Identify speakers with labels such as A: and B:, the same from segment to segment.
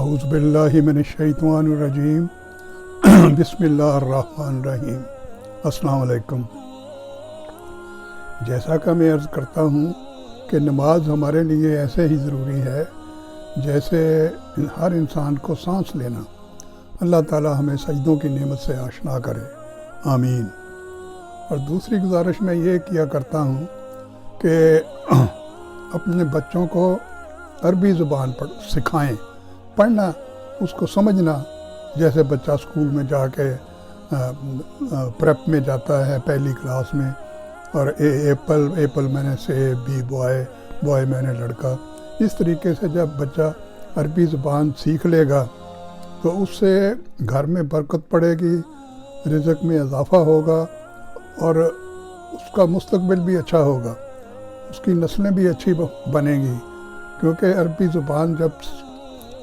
A: اعوذ باللہ من الشیطان الرجیم بسم اللہ الرحمن الرحیم۔ السلام علیکم۔ جیسا کہ میں عرض کرتا ہوں کہ نماز ہمارے لیے ایسے ہی ضروری ہے جیسے ہر انسان کو سانس لینا۔ اللہ تعالی ہمیں سجدوں کی نعمت سے آشنا کرے، آمین۔ اور دوسری گزارش میں یہ کیا کرتا ہوں کہ اپنے بچوں کو عربی زبان سکھائیں، پڑھنا، اس کو سمجھنا۔ جیسے بچہ اسکول میں جا کے پریپ میں جاتا ہے پہلی کلاس میں، اور ایپل میں نے سے، بی بوائے میں نے لڑکا۔ اس طریقے سے جب بچہ عربی زبان سیکھ لے گا تو اس سے گھر میں برکت پڑے گی، رزق میں اضافہ ہوگا، اور اس کا مستقبل بھی اچھا ہوگا، اس کی نسلیں بھی اچھی بنیں گی۔ کیونکہ عربی زبان جب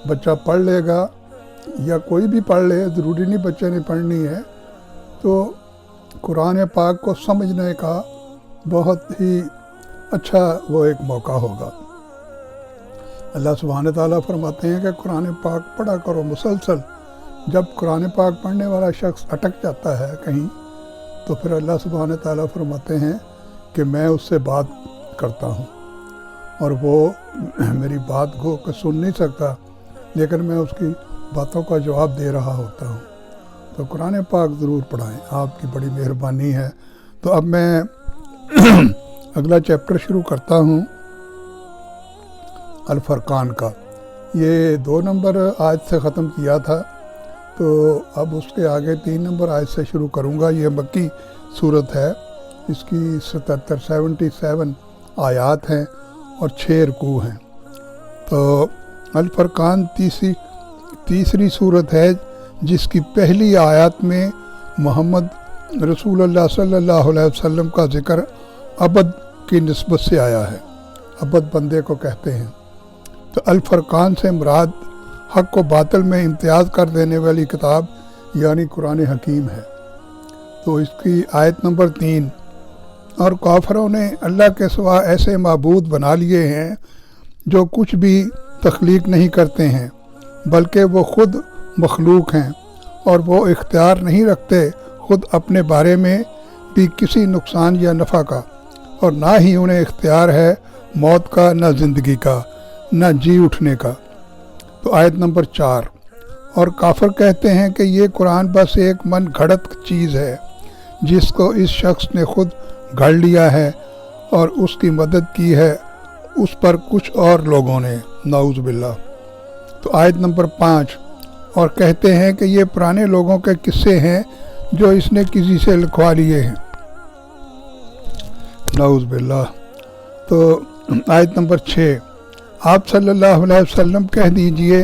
A: بچہ پڑھ لے گا، یا کوئی بھی پڑھ لے، ضروری نہیں بچے نے پڑھنی ہے، تو قرآن پاک کو سمجھنے کا بہت ہی اچھا وہ ایک موقع ہوگا۔ اللہ سبحانہ تعالیٰ فرماتے ہیں کہ قرآن پاک پڑھا کرو مسلسل۔ جب قرآن پاک پڑھنے والا شخص اٹک جاتا ہے کہیں، تو پھر اللہ سبحانہ تعالیٰ فرماتے ہیں کہ میں اس سے بات کرتا ہوں، اور وہ میری بات کو سن نہیں سکتا، لیکن میں اس کی باتوں کا جواب دے رہا ہوتا ہوں۔ تو قرآن پاک ضرور پڑھائیں، آپ کی بڑی مہربانی ہے۔ تو اب میں اگلا چیپٹر شروع کرتا ہوں الفرقان کا۔ یہ 2 نمبر آیت سے ختم کیا تھا، تو اب اس کے آگے 3 نمبر آیت سے شروع کروں گا۔ یہ مکی صورت ہے، اس کی 77 آیات ہیں اور 6 رکوع ہیں۔ تو الفرقان تیسری صورت ہے، جس کی پہلی آیات میں محمد رسول اللہ صلی اللہ علیہ وسلم کا ذکر عبد کی نسبت سے آیا ہے۔ عبد بندے کو کہتے ہیں۔ تو الفرقان سے مراد حق و باطل میں امتیاز کر دینے والی کتاب یعنی قرآن حکیم ہے۔ تو اس کی آیت نمبر 3، اور کافروں نے اللہ کے سوا ایسے معبود بنا لیے ہیں جو کچھ بھی تخلیق نہیں کرتے ہیں، بلکہ وہ خود مخلوق ہیں، اور وہ اختیار نہیں رکھتے خود اپنے بارے میں بھی کسی نقصان یا نفع کا، اور نہ ہی انہیں اختیار ہے موت کا، نہ زندگی کا، نہ جی اٹھنے کا۔ تو آیت نمبر 4، اور کافر کہتے ہیں کہ یہ قرآن بس ایک من گھڑت چیز ہے جس کو اس شخص نے خود گھڑ لیا ہے، اور اس کی مدد کی ہے اس پر کچھ اور لوگوں نے، نعوذ باللہ۔ تو آیت نمبر 5، اور کہتے ہیں کہ یہ پرانے لوگوں کے قصے ہیں جو اس نے کسی سے لکھوا لیے ہیں، نعوذ باللہ۔ تو آیت نمبر 6، آپ صلی اللہ علیہ وسلم کہہ دیجئے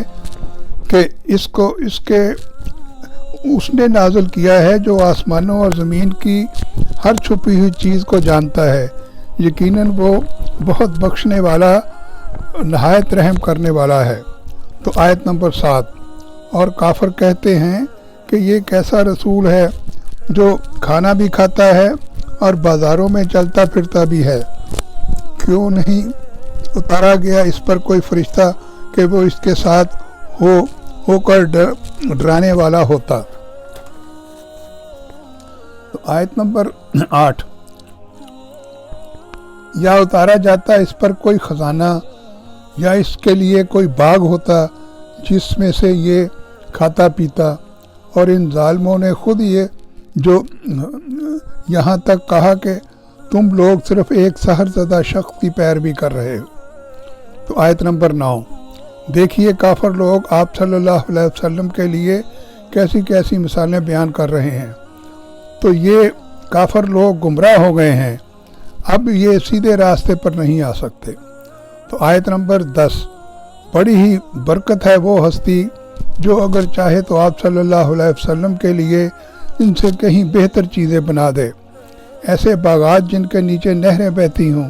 A: کہ اس نے نازل کیا ہے جو آسمانوں اور زمین کی ہر چھپی ہوئی چیز کو جانتا ہے، یقیناً وہ بہت بخشنے والا، نہایت رحم کرنے والا ہے۔ تو آیت نمبر 7، اور کافر کہتے ہیں کہ یہ کیسا رسول ہے جو کھانا بھی کھاتا ہے اور بازاروں میں چلتا پھرتا بھی ہے، کیوں نہیں اتارا گیا اس پر کوئی فرشتہ کہ وہ اس کے ساتھ ہو کر ڈرانے والا ہوتا۔ تو آیت نمبر 8، یا اتارا جاتا اس پر کوئی خزانہ، یا اس کے لیے کوئی باغ ہوتا جس میں سے یہ کھاتا پیتا، اور ان ظالموں نے خود یہ جو یہاں تک کہا کہ تم لوگ صرف ایک سحر زدہ شخص کی پیروی کر رہے ہو۔ تو آیت نمبر 9، دیکھیے کافر لوگ آپ صلی اللہ علیہ وسلم کے لیے کیسی کیسی مثالیں بیان کر رہے ہیں۔ تو یہ کافر لوگ گمراہ ہو گئے ہیں، اب یہ سیدھے راستے پر نہیں آ سکتے۔ تو آیت نمبر 10، بڑی ہی برکت ہے وہ ہستی جو اگر چاہے تو آپ صلی اللہ علیہ وسلم کے لیے ان سے کہیں بہتر چیزیں بنا دے، ایسے باغات جن کے نیچے نہریں بہتی ہوں،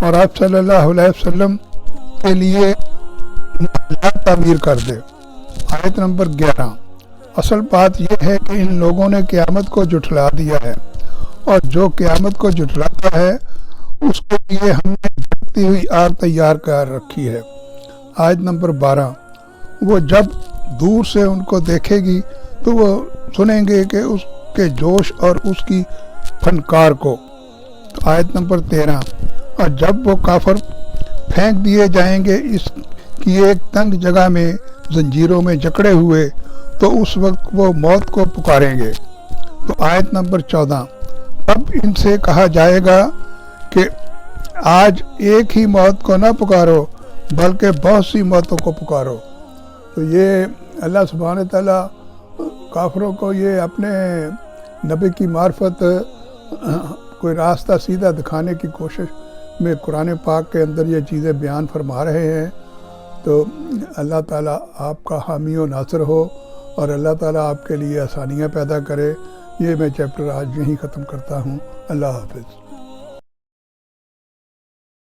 A: اور آپ صلی اللہ علیہ وسلم کے لیے محلات تعمیر کر دے۔ آیت نمبر 11، اصل بات یہ ہے کہ ان لوگوں نے قیامت کو جھٹلا دیا ہے، اور جو قیامت کو جھٹلاتا ہے اس کے لیے ہم نے بھڑکتی ہوئی آگ تیار کر رکھی ہے۔ آیت نمبر 12، وہ جب دور سے ان کو دیکھے گی تو وہ سنیں گے کہ اس کے جوش اور اس کی فنکار کو. تو آیت نمبر 13. اور جب وہ کافر پھینک دیے جائیں گے اس کی ایک تنگ جگہ میں زنجیروں میں جکڑے ہوئے تو اس وقت وہ موت کو پکاریں گے. تو آیت نمبر 14. تب ان سے کہا جائے گا کہ آج ایک ہی موت کو نہ پکارو بلکہ بہت سی موتوں کو پکارو. تو یہ اللہ سبحانہ تعالیٰ کافروں کو یہ اپنے نبی کی معرفت کوئی راستہ سیدھا دکھانے کی کوشش میں قرآن پاک کے اندر یہ چیزیں بیان فرما رہے ہیں. تو اللہ تعالیٰ آپ کا حامی و ناصر ہو اور اللہ تعالیٰ آپ کے لیے آسانیاں پیدا کرے. یہ میں چیپٹر آج یہیں ختم کرتا ہوں. اللہ حافظ.